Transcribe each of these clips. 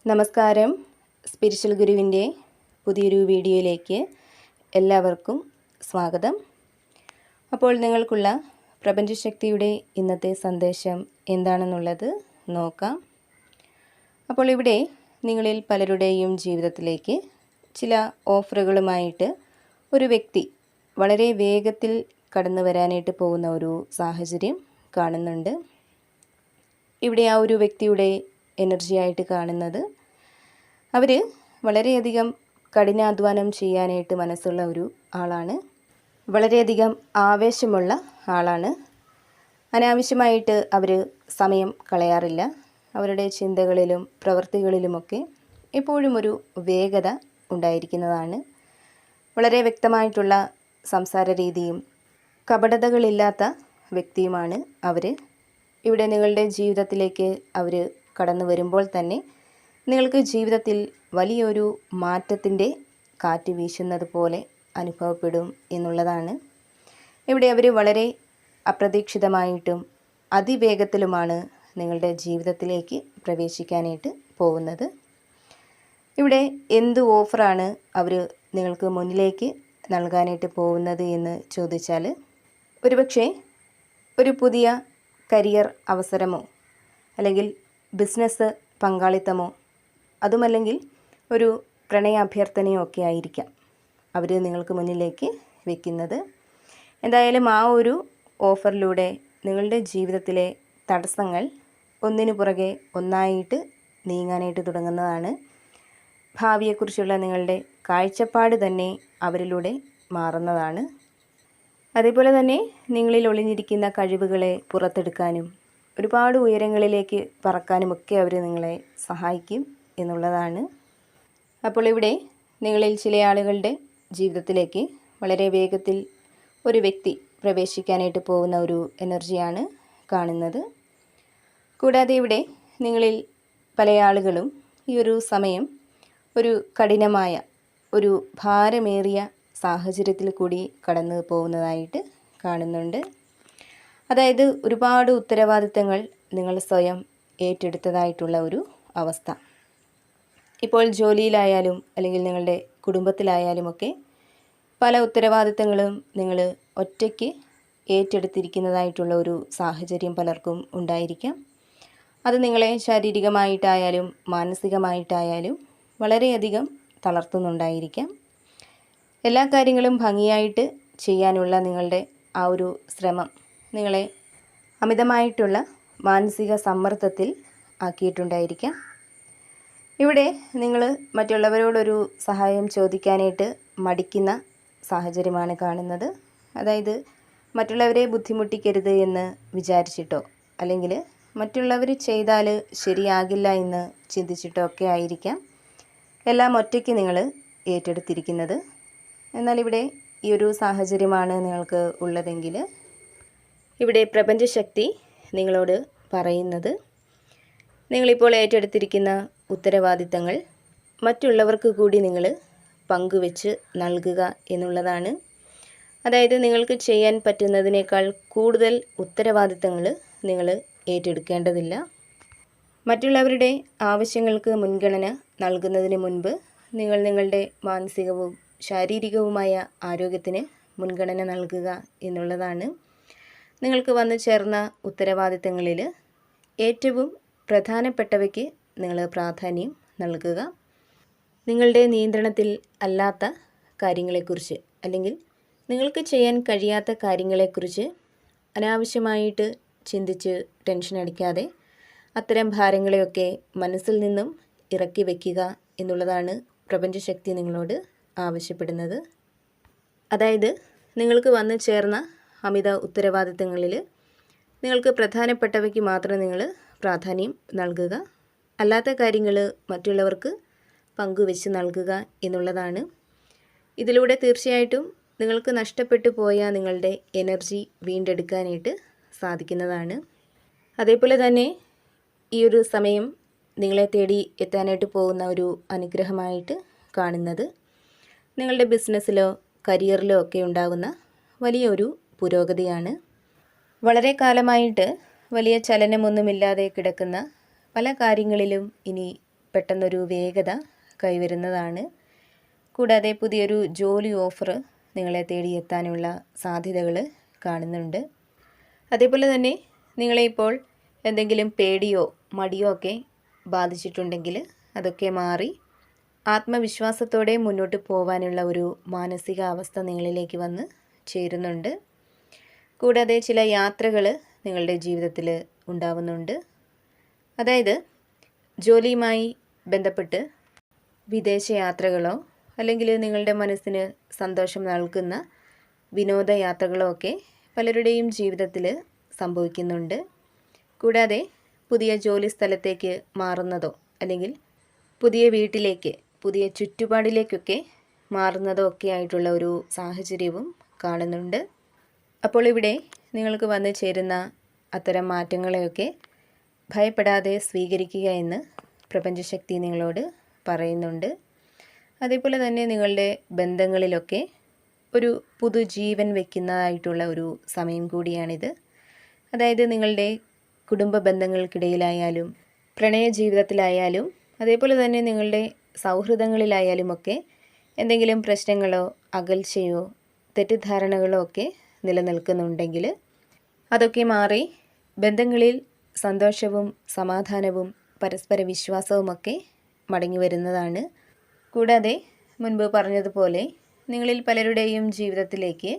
നമസ്കാരം. സ്പിരിച്വൽ ഗുരുവിൻ്റെ പുതിയൊരു വീഡിയോയിലേക്ക് എല്ലാവർക്കും സ്വാഗതം. അപ്പോൾ നിങ്ങൾക്കുള്ള പ്രപഞ്ചശക്തിയുടെ ഇന്നത്തെ സന്ദേശം എന്താണെന്നുള്ളത് നോക്കാം. അപ്പോൾ ഇവിടെ നിങ്ങളിൽ പലരുടെയും ജീവിതത്തിലേക്ക് ചില ഓഫറുകളുമായിട്ട് ഒരു വ്യക്തി വളരെ വേഗത്തിൽ കടന്നു വരാനായിട്ട് പോകുന്ന ഒരു സാഹചര്യം കാണുന്നുണ്ട്. ഇവിടെ ആ ഒരു വ്യക്തിയുടെ എനർജിയായിട്ട് കാണുന്നത് അവർ വളരെയധികം കഠിനാധ്വാനം ചെയ്യാനായിട്ട് മനസ്സുള്ള ഒരു ആളാണ്. വളരെയധികം ആവേശമുള്ള ആളാണ്. അനാവശ്യമായിട്ട് അവർ സമയം കളയാറില്ല. അവരുടെ ചിന്തകളിലും പ്രവൃത്തികളിലുമൊക്കെ എപ്പോഴും ഒരു വേഗത ഉണ്ടായിരിക്കുന്നതാണ്. വളരെ വ്യക്തമായിട്ടുള്ള സംസാര രീതിയും കപടതകളില്ലാത്ത വ്യക്തിയുമാണ് അവർ. ഇവിടെ നിങ്ങളുടെ ജീവിതത്തിലേക്ക് അവർ കടന്നു വരുമ്പോൾ തന്നെ നിങ്ങൾക്ക് ജീവിതത്തിൽ വലിയൊരു മാറ്റത്തിൻ്റെ കാറ്റ് വീശുന്നത് പോലെ അനുഭവപ്പെടും എന്നുള്ളതാണ്. ഇവിടെ അവർ വളരെ അപ്രതീക്ഷിതമായിട്ടും അതിവേഗത്തിലുമാണ് നിങ്ങളുടെ ജീവിതത്തിലേക്ക് പ്രവേശിക്കാനായിട്ട് പോകുന്നത്. ഇവിടെ എന്ത് ഓഫറാണ് അവർ നിങ്ങൾക്ക് മുന്നിലേക്ക് നൽകാനായിട്ട് പോകുന്നത് എന്ന് ചോദിച്ചാൽ, ഒരുപക്ഷെ ഒരു പുതിയ കരിയർ അവസരമോ അല്ലെങ്കിൽ ബിസിനസ് പങ്കാളിത്തമോ അതുമല്ലെങ്കിൽ ഒരു പ്രണയാഭ്യർത്ഥനയോ ഒക്കെ ആയിരിക്കാം അവർ നിങ്ങൾക്ക് മുന്നിലേക്ക് വയ്ക്കുന്നത്. എന്തായാലും ആ ഒരു ഓഫറിലൂടെ നിങ്ങളുടെ ജീവിതത്തിലെ തടസ്സങ്ങൾ ഒന്നിനു പുറകെ ഒന്നായിട്ട് നീങ്ങാനായിട്ട് തുടങ്ങുന്നതാണ്. ഭാവിയെക്കുറിച്ചുള്ള നിങ്ങളുടെ കാഴ്ചപ്പാട് തന്നെ അവരിലൂടെ മാറുന്നതാണ്. അതേപോലെ തന്നെ നിങ്ങളിൽ ഒളിഞ്ഞിരിക്കുന്ന കഴിവുകളെ പുറത്തെടുക്കാനും ഒരുപാട് ഉയരങ്ങളിലേക്ക് പറക്കാനുമൊക്കെ അവർ നിങ്ങളെ സഹായിക്കും എന്നുള്ളതാണ്. അപ്പോൾ ഇവിടെ നിങ്ങളിൽ ചില ആളുകളുടെ ജീവിതത്തിലേക്ക് വളരെ വേഗത്തിൽ ഒരു വ്യക്തി പ്രവേശിക്കാനായിട്ട് പോകുന്ന ഒരു എനർജിയാണ് കാണുന്നത്. കൂടാതെ ഇവിടെ നിങ്ങളിൽ പല ആളുകളും ഈ ഒരു സമയം ഒരു കഠിനമായ ഒരു ഭാരമേറിയ സാഹചര്യത്തിൽ കൂടി കടന്നു പോകുന്നതായിട്ട് കാണുന്നുണ്ട്. അതായത് ഒരുപാട് ഉത്തരവാദിത്തങ്ങൾ നിങ്ങൾ സ്വയം ഏറ്റെടുത്തതായിട്ടുള്ള ഒരു അവസ്ഥ. ഇപ്പോൾ ജോലിയിലായാലും അല്ലെങ്കിൽ നിങ്ങളുടെ കുടുംബത്തിലായാലുമൊക്കെ പല ഉത്തരവാദിത്തങ്ങളും നിങ്ങൾ ഒറ്റയ്ക്ക് ഏറ്റെടുത്തിരിക്കുന്നതായിട്ടുള്ള ഒരു സാഹചര്യം പലർക്കും ഉണ്ടായിരിക്കാം. അത് നിങ്ങളെ ശാരീരികമായിട്ടായാലും മാനസികമായിട്ടായാലും വളരെയധികം തളർത്തുന്നുണ്ടായിരിക്കാം. എല്ലാ കാര്യങ്ങളും ഭംഗിയായിട്ട് ചെയ്യാനുള്ള നിങ്ങളുടെ ആ ഒരു ശ്രമം നിങ്ങളെ അമിതമായിട്ടുള്ള മാനസിക സമ്മർദ്ദത്തിൽ ആക്കിയിട്ടുണ്ടായിരിക്കാം. ഇവിടെ നിങ്ങൾ മറ്റുള്ളവരോടൊരു സഹായം ചോദിക്കാനായിട്ട് മടിക്കുന്ന സാഹചര്യമാണ് കാണുന്നത്. അതായത് മറ്റുള്ളവരെ ബുദ്ധിമുട്ടിക്കരുത് എന്ന് വിചാരിച്ചിട്ടോ അല്ലെങ്കിൽ മറ്റുള്ളവർ ചെയ്താൽ ശരിയാകില്ല എന്ന് ചിന്തിച്ചിട്ടോ ഒക്കെ ആയിരിക്കാം എല്ലാം ഒറ്റയ്ക്ക് നിങ്ങൾ ഏറ്റെടുത്തിരിക്കുന്നത്. എന്നാൽ ഇവിടെ ഈ ഒരു സാഹചര്യമാണ് നിങ്ങൾക്ക് ഉള്ളതെങ്കിൽ ഇവിടെ പ്രപഞ്ചശക്തി നിങ്ങളോട് പറയുന്നത്, നിങ്ങളിപ്പോൾ ഏറ്റെടുത്തിരിക്കുന്ന ഉത്തരവാദിത്തങ്ങൾ മറ്റുള്ളവർക്ക് കൂടി നിങ്ങൾ പങ്കുവെച്ച് നൽകുക എന്നുള്ളതാണ്. അതായത് നിങ്ങൾക്ക് ചെയ്യാൻ പറ്റുന്നതിനേക്കാൾ കൂടുതൽ ഉത്തരവാദിത്തങ്ങൾ നിങ്ങൾ ഏറ്റെടുക്കേണ്ടതില്ല. മറ്റുള്ളവരുടെ ആവശ്യങ്ങൾക്ക് മുൻഗണന നൽകുന്നതിന് മുൻപ് നിങ്ങൾ നിങ്ങളുടെ മാനസികവും ശാരീരികവുമായ ആരോഗ്യത്തിന് മുൻഗണന നൽകുക എന്നുള്ളതാണ്. നിങ്ങൾക്ക് വന്നു ചേർന്ന ഉത്തരവാദിത്തങ്ങളിൽ ഏറ്റവും പ്രധാനപ്പെട്ടവയ്ക്ക് നിങ്ങൾ പ്രാധാന്യം നൽകുക. നിങ്ങളുടെ നിയന്ത്രണത്തിൽ അല്ലാത്ത കാര്യങ്ങളെക്കുറിച്ച് അല്ലെങ്കിൽ നിങ്ങൾക്ക് ചെയ്യാൻ കഴിയാത്ത കാര്യങ്ങളെക്കുറിച്ച് അനാവശ്യമായിട്ട് ചിന്തിച്ച് ടെൻഷൻ അടിക്കാതെ അത്തരം ഭാരങ്ങളെയൊക്കെ മനസ്സിൽ നിന്നും ഇറക്കി വയ്ക്കുക എന്നുള്ളതാണ് പ്രപഞ്ചശക്തി നിങ്ങളോട് ആവശ്യപ്പെടുന്നത്. അതായത് നിങ്ങൾക്ക് വന്നു ചേർന്ന അമിത ഉത്തരവാദിത്തങ്ങളിൽ നിങ്ങൾക്ക് പ്രധാനപ്പെട്ടവയ്ക്ക് മാത്രം നിങ്ങൾ പ്രാധാന്യം നൽകുക. അല്ലാത്ത കാര്യങ്ങൾ മറ്റുള്ളവർക്ക് പങ്കുവെച്ച് നൽകുക എന്നുള്ളതാണ്. ഇതിലൂടെ തീർച്ചയായിട്ടും നിങ്ങൾക്ക് നഷ്ടപ്പെട്ടു പോയ നിങ്ങളുടെ എനർജി വീണ്ടെടുക്കാനായിട്ട് സാധിക്കുന്നതാണ്. അതേപോലെ തന്നെ ഈ ഒരു സമയം നിങ്ങളെ തേടി എത്താനായിട്ട് പോകുന്ന ഒരു അനുഗ്രഹമായിട്ട് കാണുന്നത് നിങ്ങളുടെ ബിസിനസ്സിലോ കരിയറിലോ ഒക്കെ ഉണ്ടാകുന്ന വലിയൊരു പുരോഗതിയാണ്. വളരെ കാലമായിട്ട് വലിയ ചലനമൊന്നുമില്ലാതെ കിടക്കുന്ന പല കാര്യങ്ങളിലും ഇനി പെട്ടെന്നൊരു വേഗത കൈവരുന്നതാണ്. കൂടാതെ പുതിയൊരു ജോലി ഓഫർ നിങ്ങളെ തേടിയെത്താനുള്ള സാധ്യതകൾ കാണുന്നുണ്ട്. അതേപോലെ തന്നെ നിങ്ങളെ ഇപ്പോൾ എന്തെങ്കിലും പേടിയോ മടിയോ ഒക്കെ ബാധിച്ചിട്ടുണ്ടെങ്കിൽ അതൊക്കെ മാറി ആത്മവിശ്വാസത്തോടെ മുന്നോട്ട് പോകാനുള്ള ഒരു മാനസിക അവസ്ഥ നിങ്ങളിലേക്ക് വന്ന് ചേരുന്നുണ്ട്. കൂടാതെ ചില യാത്രകൾ നിങ്ങളുടെ ജീവിതത്തിൽ ഉണ്ടാവുന്നുണ്ട്. അതായത് ജോലിയുമായി ബന്ധപ്പെട്ട് വിദേശയാത്രകളോ അല്ലെങ്കിൽ നിങ്ങളുടെ മനസ്സിന് സന്തോഷം നൽകുന്ന വിനോദയാത്രകളോ ഒക്കെ പലരുടെയും ജീവിതത്തിൽ സംഭവിക്കുന്നുണ്ട്. കൂടാതെ പുതിയ ജോലി സ്ഥലത്തേക്ക് മാറുന്നതോ അല്ലെങ്കിൽ പുതിയ വീട്ടിലേക്ക് പുതിയ ചുറ്റുപാടിലേക്കൊക്കെ മാറുന്നതോ ഒക്കെ ആയിട്ടുള്ള ഒരു സാഹചര്യവും കാണുന്നുണ്ട്. അപ്പോൾ ഇവിടെ നിങ്ങൾക്ക് വന്നു ചേരുന്ന അത്തരം മാറ്റങ്ങളെയൊക്കെ ഭയപ്പെടാതെ സ്വീകരിക്കുക എന്ന് പ്രപഞ്ചശക്തി നിങ്ങളോട് പറയുന്നുണ്ട്. അതേപോലെ തന്നെ നിങ്ങളുടെ ബന്ധങ്ങളിലൊക്കെ ഒരു പുതുജീവൻ വയ്ക്കുന്നതായിട്ടുള്ള ഒരു സമയം കൂടിയാണിത്. അതായത് നിങ്ങളുടെ കുടുംബ ബന്ധങ്ങൾക്കിടയിലായാലും പ്രണയ ജീവിതത്തിലായാലും അതേപോലെ തന്നെ നിങ്ങളുടെ സൗഹൃദങ്ങളിലായാലുമൊക്കെ എന്തെങ്കിലും പ്രശ്നങ്ങളോ അകൽച്ചയോ തെറ്റിദ്ധാരണകളോ ഒക്കെ നിലനിൽക്കുന്നുണ്ടെങ്കിൽ അതൊക്കെ മാറി ബന്ധങ്ങളിൽ സന്തോഷവും സമാധാനവും പരസ്പര വിശ്വാസവുമൊക്കെ മടങ്ങി വരുന്നതാണ്. കൂടാതെ മുൻപ് പറഞ്ഞതുപോലെ നിങ്ങളിൽ പലരുടെയും ജീവിതത്തിലേക്ക്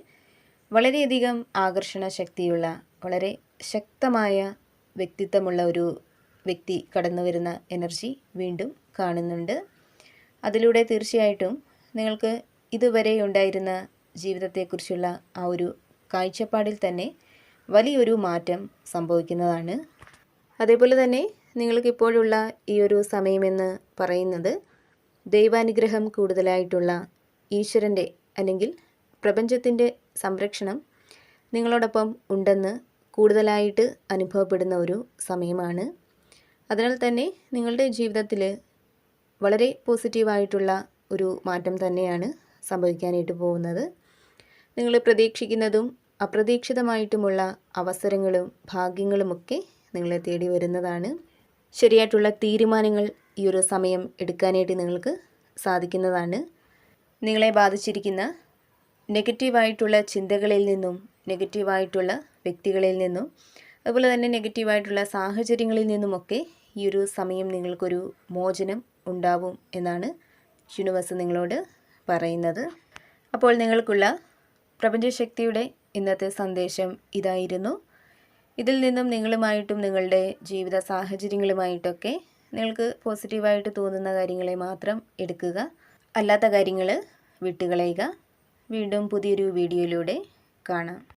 വളരെയധികം ആകർഷണ ശക്തിയുള്ള വളരെ ശക്തമായ വ്യക്തിത്വമുള്ള ഒരു വ്യക്തി കടന്നു വരുന്ന എനർജി വീണ്ടും കാണുന്നുണ്ട്. അതിലൂടെ തീർച്ചയായിട്ടും നിങ്ങൾക്ക് ഇതുവരെ ഉണ്ടായിരുന്ന ജീവിതത്തെക്കുറിച്ചുള്ള ആ ഒരു കാഴ്ചപ്പാടിൽ തന്നെ വലിയൊരു മാറ്റം സംഭവിക്കുന്നതാണ്. അതേപോലെ തന്നെ നിങ്ങൾക്കിപ്പോഴുള്ള ഈ ഒരു സമയമെന്ന് പറയുന്നത് ദൈവാനുഗ്രഹം കൂടുതലായിട്ടുള്ള ഈശ്വരൻ്റെ അല്ലെങ്കിൽ പ്രപഞ്ചത്തിൻ്റെ സംരക്ഷണം നിങ്ങളോടൊപ്പം ഉണ്ടെന്ന് കൂടുതലായിട്ട് അനുഭവപ്പെടുന്ന ഒരു സമയമാണ്. അതിനാൽ തന്നെ നിങ്ങളുടെ ജീവിതത്തിൽ വളരെ പോസിറ്റീവായിട്ടുള്ള ഒരു മാറ്റം തന്നെയാണ് സംഭവിക്കാനായിട്ട് പോകുന്നത്. നിങ്ങൾ പ്രതീക്ഷിക്കുന്നതും അപ്രതീക്ഷിതമായിട്ടുമുള്ള അവസരങ്ങളും ഭാഗ്യങ്ങളുമൊക്കെ നിങ്ങളെ തേടി വരുന്നതാണ്. ശരിയായിട്ടുള്ള തീരുമാനങ്ങൾ ഈ ഒരു സമയം എടുക്കാനായിട്ട് നിങ്ങൾക്ക് സാധിക്കുന്നതാണ്. നിങ്ങളെ ബാധിച്ചിരിക്കുന്ന നെഗറ്റീവായിട്ടുള്ള ചിന്തകളിൽ നിന്നും നെഗറ്റീവായിട്ടുള്ള വ്യക്തികളിൽ നിന്നും അതുപോലെ തന്നെ നെഗറ്റീവായിട്ടുള്ള സാഹചര്യങ്ങളിൽ നിന്നുമൊക്കെ ഈ ഒരു സമയം നിങ്ങൾക്കൊരു മോചനം ഉണ്ടാവും എന്നാണ് യൂണിവേഴ്സ് നിങ്ങളോട് പറയുന്നത്. അപ്പോൾ നിങ്ങൾക്കുള്ള പ്രപഞ്ചശക്തിയുടെ ഇന്നത്തെ സന്ദേശം ഇതായിരുന്നു. ഇതിൽ നിന്നും നിങ്ങളുമായിട്ടും നിങ്ങളുടെ ജീവിത സാഹചര്യങ്ങളുമായിട്ടൊക്കെ നിങ്ങൾക്ക് പോസിറ്റീവായിട്ട് തോന്നുന്ന കാര്യങ്ങളെ മാത്രം എടുക്കുക, അല്ലാത്ത കാര്യങ്ങൾ വിട്ടുകളയുക. വീണ്ടും പുതിയൊരു വീഡിയോയിലൂടെ കാണാം.